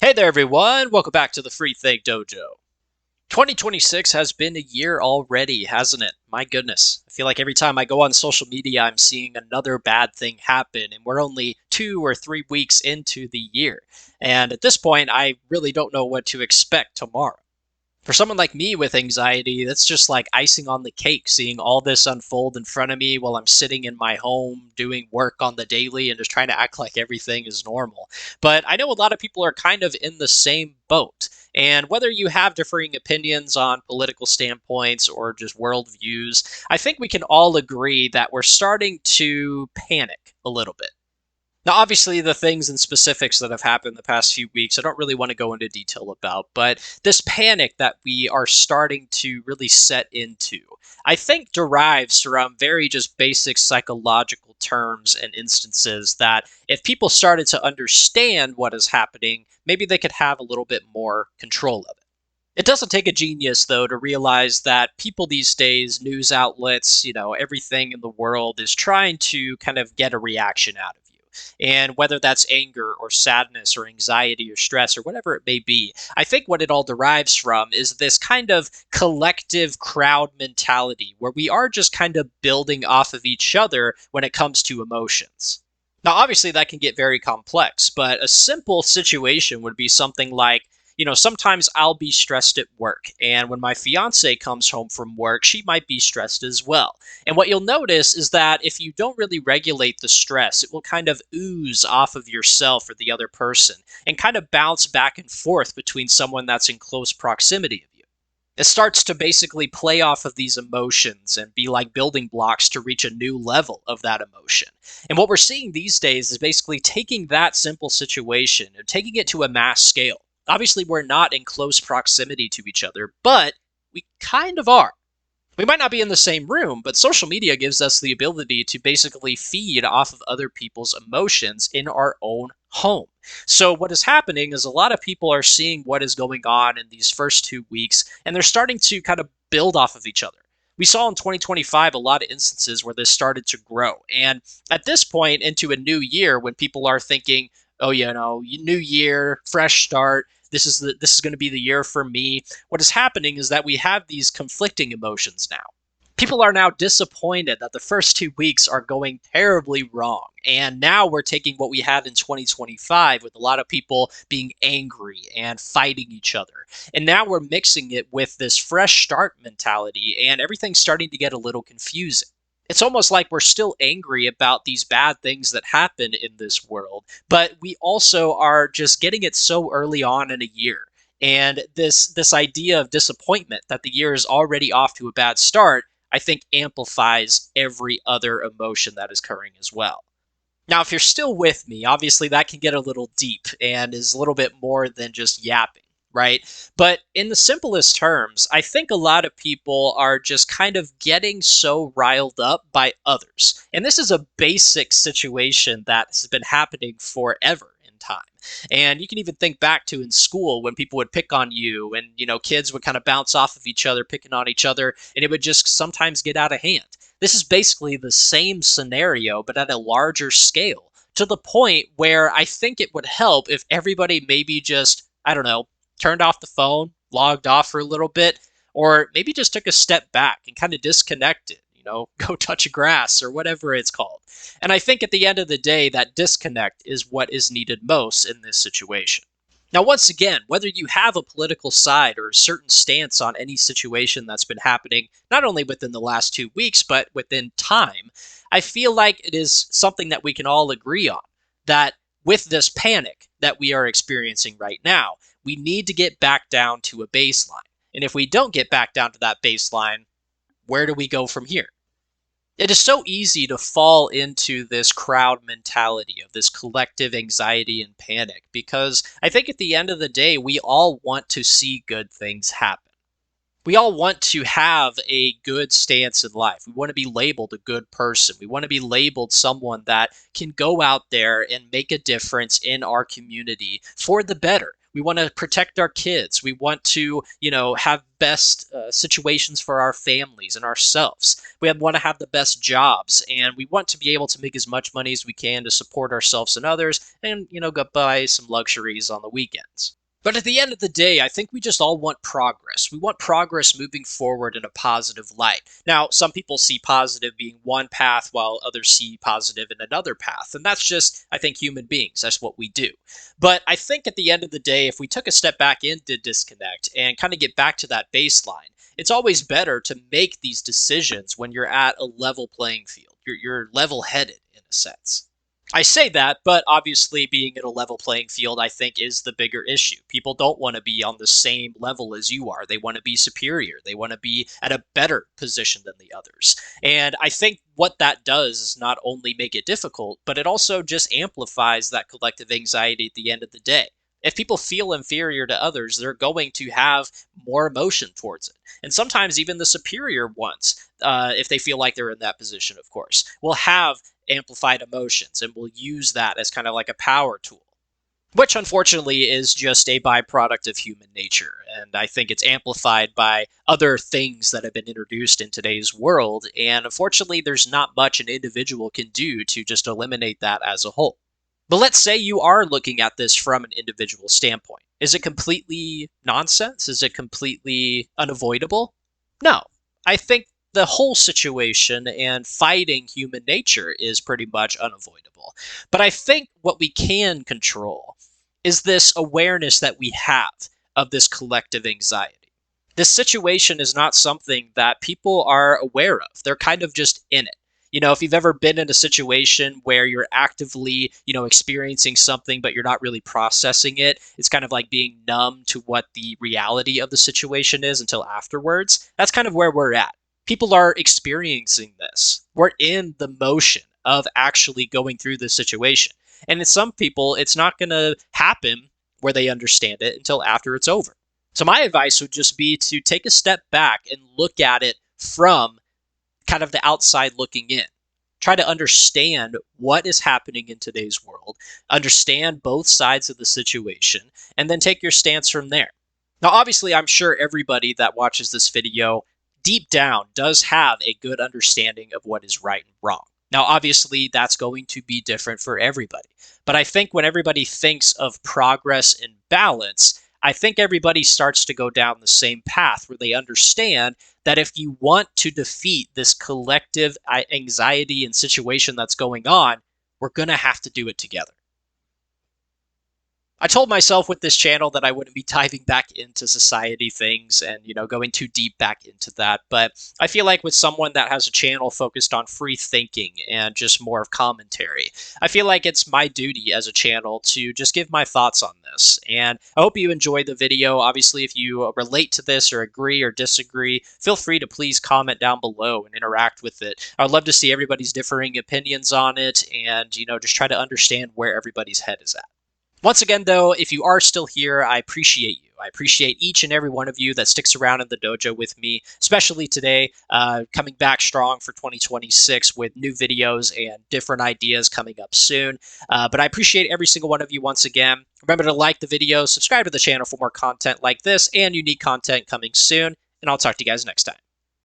Hey there, everyone. Welcome back to the Free Think Dojo. 2026 has been a year already, hasn't it? My goodness. I feel like every time I go on social media, I'm seeing another bad thing happen, and we're only 2 or 3 weeks into the year. And at this point, I really don't know what to expect tomorrow. For someone like me with anxiety, that's just like icing on the cake, seeing all this unfold in front of me while I'm sitting in my home doing work on the daily and just trying to act like everything is normal. But I know a lot of people are kind of in the same boat. And whether you have differing opinions on political standpoints or just worldviews, I think we can all agree that we're starting to panic a little bit. Now, obviously, the things and specifics that have happened the past few weeks, I don't really want to go into detail about, but this panic that we are starting to really set into, I think derives from very just basic psychological terms and instances that if people started to understand what is happening, maybe they could have a little bit more control of it. It doesn't take a genius, though, to realize that people these days, news outlets, everything in the world is trying to kind of get a reaction out of you. And whether that's anger or sadness or anxiety or stress or whatever it may be, I think what it all derives from is this kind of collective crowd mentality where we are just kind of building off of each other when it comes to emotions. Now, obviously, that can get very complex, but a simple situation would be something like, sometimes I'll be stressed at work, and when my fiance comes home from work, she might be stressed as well. And what you'll notice is that if you don't really regulate the stress, it will kind of ooze off of yourself or the other person and kind of bounce back and forth between someone that's in close proximity of you. It starts to basically play off of these emotions and be like building blocks to reach a new level of that emotion. And what we're seeing these days is basically taking that simple situation and taking it to a mass scale. Obviously, we're not in close proximity to each other, but we kind of are. We might not be in the same room, but social media gives us the ability to basically feed off of other people's emotions in our own home. So, what is happening is a lot of people are seeing what is going on in these first 2 weeks, and they're starting to kind of build off of each other. We saw in 2025 a lot of instances where this started to grow. And at this point, into a new year, when people are thinking, oh, new year, fresh start, this is going to be the year for me. What is happening is that we have these conflicting emotions now. People are now disappointed that the first 2 weeks are going terribly wrong. And now we're taking what we had in 2025 with a lot of people being angry and fighting each other. And now we're mixing it with this fresh start mentality, and everything's starting to get a little confusing. It's almost like we're still angry about these bad things that happen in this world, but we also are just getting it so early on in a year. And this idea of disappointment that the year is already off to a bad start, I think amplifies every other emotion that is occurring as well. Now, if you're still with me, obviously that can get a little deep and is a little bit more than just yapping, right? But in the simplest terms, I think a lot of people are just kind of getting so riled up by others. And this is a basic situation that's been happening forever in time. And you can even think back to in school when people would pick on you and, kids would kind of bounce off of each other, picking on each other, and it would just sometimes get out of hand. This is basically the same scenario, but at a larger scale, to the point where I think it would help if everybody maybe just, I don't know, turned off the phone, logged off for a little bit, or maybe just took a step back and kind of disconnected, go touch grass or whatever it's called. And I think at the end of the day, that disconnect is what is needed most in this situation. Now, once again, whether you have a political side or a certain stance on any situation that's been happening, not only within the last 2 weeks, but within time, I feel like it is something that we can all agree on, that with this panic that we are experiencing right now, we need to get back down to a baseline. And if we don't get back down to that baseline, where do we go from here? It is so easy to fall into this crowd mentality of this collective anxiety and panic because I think at the end of the day, we all want to see good things happen. We all want to have a good stance in life. We want to be labeled a good person. We want to be labeled someone that can go out there and make a difference in our community for the better. We want to protect our kids. We want to, have best situations for our families and ourselves. We want to have the best jobs, and we want to be able to make as much money as we can to support ourselves and others, and go buy some luxuries on the weekends. But at the end of the day, I think we just all want progress. We want progress moving forward in a positive light. Now, some people see positive being one path while others see positive in another path. And that's just, I think, human beings. That's what we do. But I think at the end of the day, if we took a step back and did disconnect and kind of get back to that baseline, it's always better to make these decisions when you're at a level playing field. You're level headed in a sense. I say that, but obviously being at a level playing field, I think, is the bigger issue. People don't want to be on the same level as you are. They want to be superior. They want to be at a better position than the others. And I think what that does is not only make it difficult, but it also just amplifies that collective anxiety at the end of the day. If people feel inferior to others, they're going to have more emotion towards it. And sometimes even the superior ones, if they feel like they're in that position, of course, will have amplified emotions and will use that as kind of like a power tool, which unfortunately is just a byproduct of human nature. And I think it's amplified by other things that have been introduced in today's world. And unfortunately, there's not much an individual can do to just eliminate that as a whole. But let's say you are looking at this from an individual standpoint. Is it completely nonsense? Is it completely unavoidable? No. I think the whole situation and fighting human nature is pretty much unavoidable. But I think what we can control is this awareness that we have of this collective anxiety. This situation is not something that people are aware of. They're kind of just in it. If you've ever been in a situation where you're actively, experiencing something, but you're not really processing it, it's kind of like being numb to what the reality of the situation is until afterwards. That's kind of where we're at. People are experiencing this. We're in the motion of actually going through this situation. And in some people, it's not going to happen where they understand it until after it's over. So my advice would just be to take a step back and look at it from kind of the outside looking in. Try to understand what is happening in today's world, understand both sides of the situation, and then take your stance from there. Now, obviously, I'm sure everybody that watches this video deep down does have a good understanding of what is right and wrong. Now, obviously, that's going to be different for everybody. But I think when everybody thinks of progress and balance, I think everybody starts to go down the same path where they understand that if you want to defeat this collective anxiety and situation that's going on, we're going to have to do it together. I told myself with this channel that I wouldn't be diving back into society things and, going too deep back into that. But I feel like with someone that has a channel focused on free thinking and just more of commentary, I feel like it's my duty as a channel to just give my thoughts on this. And I hope you enjoyed the video. Obviously, if you relate to this or agree or disagree, feel free to please comment down below and interact with it. I would love to see everybody's differing opinions on it and, just try to understand where everybody's head is at. Once again, though, if you are still here, I appreciate you. I appreciate each and every one of you that sticks around in the dojo with me, especially today, coming back strong for 2026 with new videos and different ideas coming up soon. But I appreciate every single one of you once again. Remember to like the video, subscribe to the channel for more content like this and unique content coming soon, and I'll talk to you guys next time.